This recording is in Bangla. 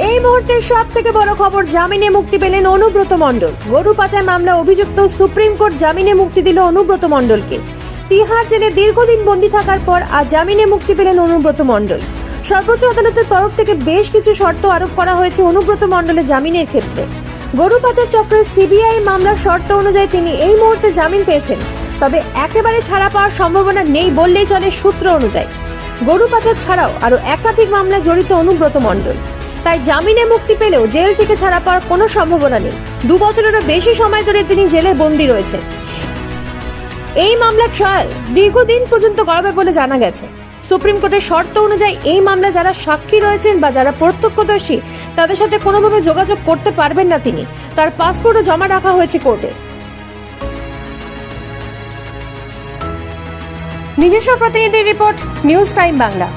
এই মুহূর্তের সব থেকে বড় খবর, জামিনে মুক্তি পেলেন অনুব্রত মণ্ডল। গরু পাচার মামলা অভিযুক্ত সুপ্রিম কোর্ট জামিনে মুক্তি দিল অনুব্রত মণ্ডলকে। তিহার জেলে দীর্ঘদিন বন্দী থাকার পর আজ জামিনে মুক্তি পেলেন অনুব্রত মণ্ডল। সর্বোচ্চ আদালতের তরফ থেকে বেশ কিছু শর্ত আরোপ করা হয়েছে অনুব্রত মণ্ডলের জামিনের ক্ষেত্রে। গরু পাচার চক্রের সিবিআই মামলার শর্ত অনুযায়ী তিনি এই মুহূর্তে জামিন পেয়েছেন, তবে একেবারে ছাড়া পাওয়ার সম্ভাবনা নেই বললেই চলে সূত্র অনুযায়ী। গরু পাচার ছাড়াও আরো একাধিক মামলায় জড়িত অনুব্রত মণ্ডল, তাই জামিনে মুক্তি পেলেও জেল থেকে ছাড়া পাওয়ার কোনো সম্ভাবনা নেই। 2 বছরেরও বেশি সময় ধরে তিনি জেলে বন্দী রয়েছেন। এই মামলার ট্রায়াল দীর্ঘদিন পর্যন্ত গড়াবে বলে জানা গেছে। সুপ্রিম কোর্টের শর্ত অনুযায়ী এই মামলায় যারা সাক্ষী রয়েছেন বা যারা প্রত্যক্ষদর্শী তাদের সাথে কোনোভাবে যোগাযোগ করতে পারবেন না তিনি। তার পাসপোর্টও জমা রাখা হয়েছে কোর্টে। নিজস্ব প্রতিনিধি রিপোর্ট, নিউজ প্রাইম বাংলা।